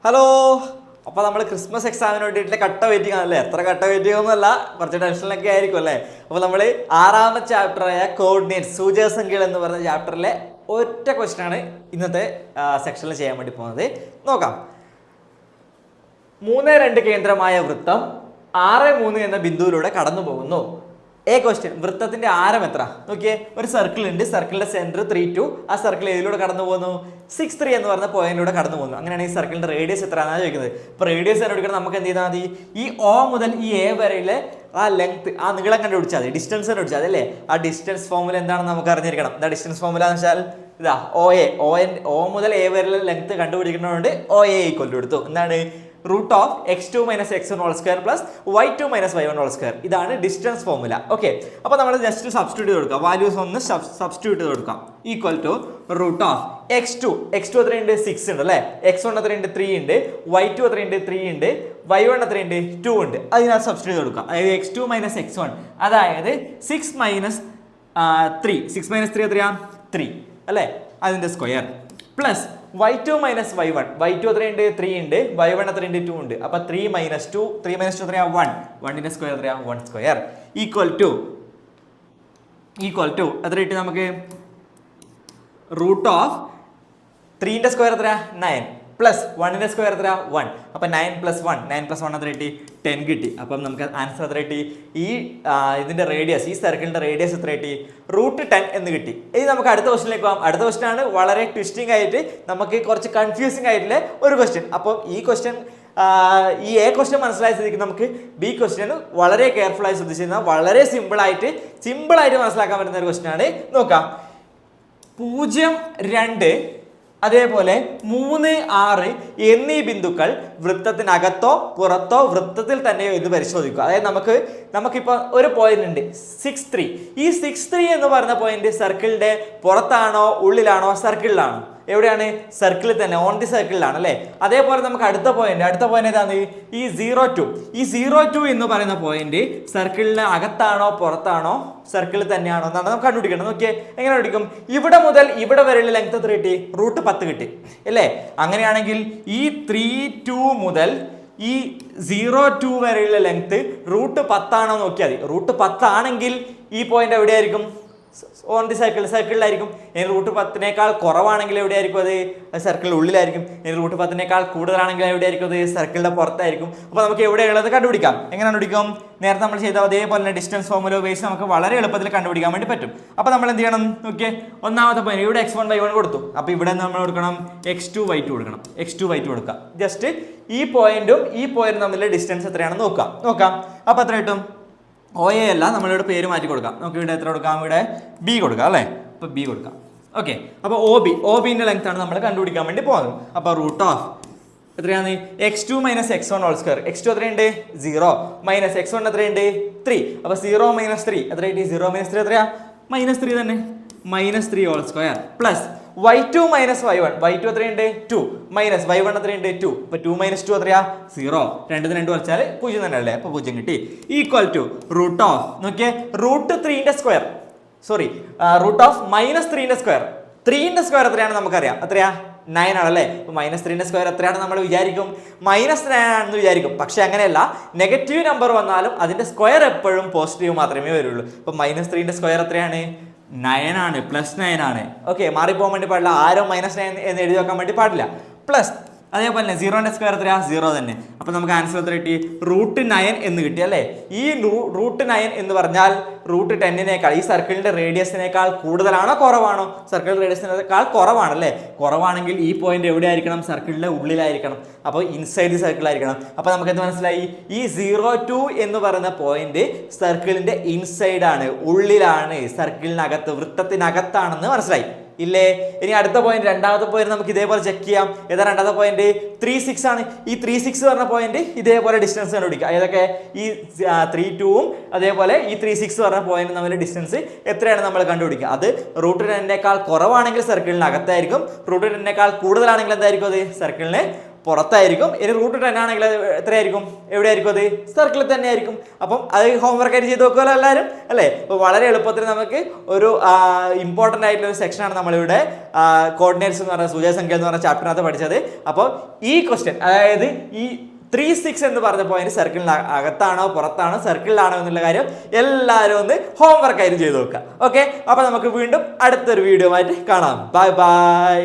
Hello. അപ്പോൾ നമ്മൾ Christmas എക്സാമിന് വേണ്ടിയിട്ട് കട്ട വെയിറ്റിംഗ് ആണല്ലേ? എത്ര കട്ട വെയിറ്റിംഗ് ഒന്നുമല്ല, കുറച്ച് ടെൻഷനിലൊക്കെ ആയിരിക്കും അല്ലേ? അപ്പോൾ നമ്മൾ 6ാമത്തെ ചാപ്റ്ററായ കോർഡിനേറ്റ് സൂചകസംഖ്യകൾ എന്ന് പറയുന്ന ചാപ്റ്ററിലെ ഒറ്റ ക്വസ്റ്റ്യൻ ആണ് ഇന്നത്തെ സെക്ഷനിൽ ചെയ്യാൻ വേണ്ടി പോകുന്നത്. നോക്കാം. 3, 2 കേന്ദ്രമായ വൃത്തം 6, 3 എന്ന ബിന്ദുവിലൂടെ കടന്നു പോകുന്നു. ക്വസ്റ്റ്യൻ, വൃത്തത്തിന്റെ ആരം എത്ര? നോക്കിയേ, ഒരു സർക്കിൾ ഉണ്ട്, സർക്കിളിന്റെ സെന്റർ 3, 2. ആ സർക്കിൾ ഏതിലൂടെ കടന്നു പോകുന്നു? 6, 3 എന്ന് പറഞ്ഞ പോയിന്റിലൂടെ കടന്നു പോകുന്നു. അങ്ങനെയാണെങ്കിൽ ഈ സർക്കിളിന്റെ റേഡിയസ് എത്രയാണെന്നാണ് ചോദിക്കുന്നത്. അപ്പോൾ റേഡിയസ് കണ്ടുപിടിക്കണം. നമുക്ക് എന്ത് ചെയ്താൽ മതി? ഈ O മുതൽ ഈ A വരെയുള്ള ആ ലെങ്ത്, ആ നീളം കണ്ടുപിടിച്ചാൽ മതി, ഡിസ്റ്റൻസ് കണ്ടുപിടിച്ചാൽ മതി അല്ലേ? ആ ഡിസ്റ്റൻസ് ഫോർമുല എന്താണെന്ന് നമുക്ക് അറിഞ്ഞിരിക്കണം. എന്താ ഡിസ്റ്റൻസ് ഫോർമുല എന്ന് വെച്ചാൽ ഇതാ O മുതൽ A വരെയുള്ള ലെങ്ത് കണ്ടുപിടിക്കുന്നതുകൊണ്ട് OA എടുത്തു. എന്താണ്? √(x2 - x1 whole square plus y2 - y1 whole square). ഇതാണ് ഡിസ്റ്റൻസ് ഫോർമുല. ഓക്കെ, അപ്പോൾ നമ്മൾ ജസ്റ്റ് സബ്സ്റ്റിറ്റ്യൂട്ട് ചെയ്ത് കൊടുക്കാം. വാല്യൂസ് ഒന്ന് സബ്സ്റ്റിറ്റ്യൂട്ട് ചെയ്ത് കൊടുക്കാം. ഈക്വൽ ടു √(x2) എത്രയുണ്ട്? 6 ഉണ്ട് അല്ലേ? x1 എത്രയുണ്ട്? 3 ഉണ്ട്. y2 എത്രയുണ്ട്? 3 ഉണ്ട്. y1 എത്രയുണ്ട്? 2 ഉണ്ട്. അതിനകത്ത് സബ്സ്റ്റിറ്റ്യൂട്ട് കൊടുക്കാം. അതായത് x2 - x1, അതായത് 6 - 3. 6 - 3 എത്രയാ? 3 അല്ലേ? അതിന്റെ square plus y2 - y1. y2 എത്രയുണ്ട്? 3 ഉണ്ട്. y1 എത്രയുണ്ട്? 2 ഉണ്ട്. അപ്പൊ 3 - 2 എത്രയാ? 1. 1ന്റെ സ്ക്വയർ എത്രയാ? 1 സ്ക്വയർ ഈക്വൽ ടു എത്ര കിട്ടി നമുക്ക്? √3ന്റെ സ്ക്വയർ എത്രയാ? 9 പ്ലസ് 1ന്റെ സ്ക്വയർ എത്രയാ? 1. അപ്പൊ 9 + 1 എത്ര കിട്ടി? 10 കിട്ടി. അപ്പം നമുക്ക് ആൻസർ എത്ര കിട്ടി? ഇതിന്റെ റേഡിയസ്, ഈ സർക്കിളിന്റെ റേഡിയസ് എത്ര കിട്ടി? √10 എന്ന് കിട്ടി. ഇനി നമുക്ക് അടുത്ത ക്വസ്റ്റിനിലേക്ക് പോകാം. അടുത്ത ക്വസ്റ്റ്യൻ ആണ് വളരെ ട്വിസ്റ്റിംഗ് ആയിട്ട് നമുക്ക് കുറച്ച് കൺഫ്യൂസിംഗ് ആയിട്ടുള്ള ഒരു ക്വസ്റ്റ്യൻ. അപ്പം ഈ ക്വസ്റ്റ്യൻ ഈ ക്വസ്റ്റ്യൻ മനസ്സിലായ സ്ഥിതിക്ക് നമുക്ക് ബി ക്വസ്റ്റ്യൻ വളരെ കെയർഫുൾ ആയി ശ്രദ്ധിച്ചിരുന്ന വളരെ സിമ്പിൾ ആയിട്ട് മനസ്സിലാക്കാൻ പറ്റുന്ന ഒരു ക്വസ്റ്റ്യൻ ആണ്. നോക്കാം. 0, 2 അതേപോലെ 3, 6 എന്നീ ബിന്ദുക്കൾ വൃത്തത്തിനകത്തോ പുറത്തോ വൃത്തത്തിൽ തന്നെയോ എന്ന് പരിശോധിക്കുക. അതായത് നമുക്കിപ്പോൾ ഒരു പോയിന്റ് ഉണ്ട് 6, 3. ഈ 6, 3 എന്ന് പറയുന്ന പോയിന്റ് സർക്കിളിന്റെ പുറത്താണോ ഉള്ളിലാണോ? സർക്കിളിലാണോ? എവിടെയാണ്? സർക്കിളിൽ തന്നെ, ഓൺ ദി സർക്കിളിലാണ് അല്ലേ? അതേപോലെ നമുക്ക് അടുത്ത പോയിന്റ് ഏതാണ്? ഈ 0, 2 എന്ന് പറയുന്ന പോയിന്റ് സർക്കിളിന് അകത്താണോ പുറത്താണോ സർക്കിളിൽ തന്നെയാണോ എന്നാണ് നമുക്ക് കണ്ടുപിടിക്കണം. നോക്കിയേ, എങ്ങനെ കണ്ടുപിടിക്കും? ഇവിടെ മുതൽ ഇവിടെ വരെയുള്ള ലെങ്ത് എത്ര കിട്ടി? √10 കിട്ടി അല്ലേ? അങ്ങനെയാണെങ്കിൽ ഈ 3, 2 മുതൽ ഈ 0, 2 വരെയുള്ള ലെങ്ത് √10 ആണോ നോക്കിയാൽ മതി. √10 ആണെങ്കിൽ ഈ പോയിന്റ് എവിടെയായിരിക്കും? ഓൺ ദി സർക്കിളിലായിരിക്കും. ഇനി √10 കുറവാണെങ്കിൽ എവിടെയായിരിക്കും? അത് സർക്കിളിന്റെ ഉള്ളിലായിരിക്കും. ഇനി √10 കൂടുതലാണെങ്കിൽ എവിടെയായിരിക്കും? അത് സർക്കിളിന്റെ പുറത്തായിരിക്കും. അപ്പോൾ നമുക്ക് എവിടെയുള്ളത് കണ്ടുപിടിക്കാം. എങ്ങനെ കണ്ടുപിടിക്കും? നേരത്തെ നമ്മൾ ചെയ്ത അതേപോലെ ഡിസ്റ്റൻസ് ഫോർമുല ഉപയോഗിച്ച് നമുക്ക് വളരെ എളുപ്പത്തിൽ കണ്ടുപിടിക്കാൻ വേണ്ടി പറ്റും. അപ്പോൾ നമ്മൾ എന്ത് ചെയ്യണം? നോക്കിയേ, ഒന്നാമത്തെ പോയിന്റ് ഇവിടെ x1 y1 കൊടുത്തു. അപ്പോൾ ഇവിടെ നമ്മൾ കൊടുക്കണം x2 y2 കൊടുക്കണം. x2 y2 കൊടുക്കാം. ജസ്റ്റ് ഈ പോയിന്റും തമ്മിലുള്ള ഡിസ്റ്റൻസ് എത്രയാണെന്ന് നോക്കാം. അപ്പോൾ എത്ര കിട്ടും? OA അല്ല, നമ്മളിവിടെ പേര് മാറ്റി കൊടുക്കാം. നമുക്ക് ഇവിടെ എത്ര കൊടുക്കാം? ഇവിടെ B കൊടുക്കാം അല്ലേ? അപ്പോൾ B കൊടുക്കാം. ഓക്കെ, അപ്പോൾ OBന്റെ ലെങ്ത് ആണ് നമ്മൾ കണ്ടുപിടിക്കാൻ വേണ്ടി പോകുന്നത്. അപ്പോൾ എത്രയാണ്? x2 - x1 whole square. x2 എത്രയുണ്ട്? 0 - x1 എത്രയുണ്ട്? 3. അപ്പോൾ 0 - 3 എത്ര കിട്ടി? 0 - 3 എത്രയാ? -3 തന്നെ. -3 whole square plus y2 - y1. y2 എത്രയുണ്ട്? 2 മൈനസ് y1 എത്രയുണ്ട്? 2. അപ്പോൾ 2 - 2 എത്രയാ? 0. 2 കുറച്ചാൽ 0 തന്നെ അല്ലേ? അപ്പോൾ 0 കിട്ടി. ഈക്വൽ ടു നോക്കിയേ, √3ന്റെ സ്ക്വയർ, സോറി -3ന്റെ സ്ക്വയർ. 3ന്റെ സ്ക്വയർ എത്രയാണ് നമുക്കറിയാം. എത്രയാ? 9 ആണല്ലേ? അപ്പോൾ -3ന്റെ സ്ക്വയർ എത്രയാണ് നമ്മൾ വിചാരിക്കും? -9 ആണെന്ന് വിചാരിക്കും. പക്ഷെ അങ്ങനെയല്ല, നെഗറ്റീവ് നമ്പർ വന്നാലും അതിന്റെ സ്ക്വയർ എപ്പോഴും പോസിറ്റീവ് മാത്രമേ വരുള്ളൂ. അപ്പോൾ -3ന്റെ സ്ക്വയർ എത്രയാണ്? 9 ആണ്, +9 ആണ്. ഓക്കെ, മാറിപ്പോകാൻ വേണ്ടി പാടില്ല. ആരോ -9 എന്ന് എഴുതി വെക്കാൻ വേണ്ടി പാടില്ല. പ്ലസ് അതേപോലെ തന്നെ 0ന്റെ സ്ക്വയർ എത്രയാ? 0 തന്നെ. അപ്പോൾ നമുക്ക് ആൻസർ എത്ര കിട്ടി? √9 എന്ന് കിട്ടി അല്ലേ? ഈ √9 എന്ന് പറഞ്ഞാൽ √10 ഈ സർക്കിളിന്റെ റേഡിയസിനേക്കാൾ കൂടുതലാണോ കുറവാണോ? സർക്കിൾ റേഡിയസിനേക്കാൾ കുറവാണല്ലേ? കുറവാണെങ്കിൽ ഈ പോയിന്റ് എവിടെ ആയിരിക്കണം? സർക്കിളിന്റെ ഉള്ളിലായിരിക്കണം. അപ്പോൾ ഇൻസൈഡ് ദി സർക്കിൾ ആയിരിക്കണം. അപ്പോൾ നമുക്ക് എന്ത് മനസ്സിലായി? ഈ 0, 2 എന്ന് പറയുന്ന പോയിന്റ് സർക്കിളിന്റെ ഇൻസൈഡ് ആണ്, ഉള്ളിലാണ്, സർക്കിളിനകത്ത്, വൃത്തത്തിനകത്താണെന്ന് മനസ്സിലായി ഇല്ലേ? ഇനി അടുത്ത പോയിന്റ്, രണ്ടാമത്തെ പോയിന്റ് നമുക്ക് ഇതേപോലെ ചെക്ക് ചെയ്യാം. ഏതാ രണ്ടാമത്തെ പോയിന്റ്? 3, 6 ആണ്. ഈ 3, 6 പറഞ്ഞ പോയിന്റ് ഇതേപോലെ ഡിസ്റ്റൻസ് കണ്ടുപിടിക്കുക. ഏതൊക്കെ? ഈ 3, 2ഉം അതേപോലെ ഈ 3, 6 പറഞ്ഞ പോയിന്റ് തമ്മിൽ ഡിസ്റ്റൻസ് എത്രയാണ് നമ്മൾ കണ്ടുപിടിക്കുക. അത് √10 കുറവാണെങ്കിൽ സർക്കിളിന് അകത്തായിരിക്കും. √10 കൂടുതലാണെങ്കിൽ എന്തായിരിക്കും? അത് സർക്കിളിന് പുറത്തായിരിക്കും. ഇനി റൂട്ട് 10 ആണെങ്കിൽ അത് എത്രയായിരിക്കും, എവിടെയായിരിക്കും, അത് സർക്കിളിൽ തന്നെ ആയിരിക്കും. അപ്പം അത് ഹോംവർക്ക് ആയിട്ട് ചെയ്ത് നോക്കുമല്ലോ എല്ലാവരും അല്ലേ. അപ്പോൾ വളരെ എളുപ്പത്തിൽ നമുക്ക് ഒരു ഇമ്പോർട്ടൻ്റ് ആയിട്ടുള്ള ഒരു സെക്ഷനാണ് നമ്മളിവിടെ കോർഡിനേറ്റ്സ് എന്ന് പറഞ്ഞ സൂചകസംഖ്യ എന്ന് പറഞ്ഞ ചാപ്റ്ററിനകത്ത് പഠിച്ചത്. അപ്പോൾ ഈ ക്വസ്റ്റ്യൻ, അതായത് ഈ 3, 6 എന്ന് പറഞ്ഞ പോയിന്റ് സർക്കിളിന് അകത്താണോ പുറത്താണോ സർക്കിളിലാണോ എന്നുള്ള കാര്യം എല്ലാവരും ഒന്ന് ഹോംവർക്ക് ആയിട്ട് ചെയ്ത് നോക്കുക. ഓക്കെ, അപ്പോൾ നമുക്ക് വീണ്ടും അടുത്തൊരു വീഡിയോ ആയിട്ട് കാണാം. Bye bye.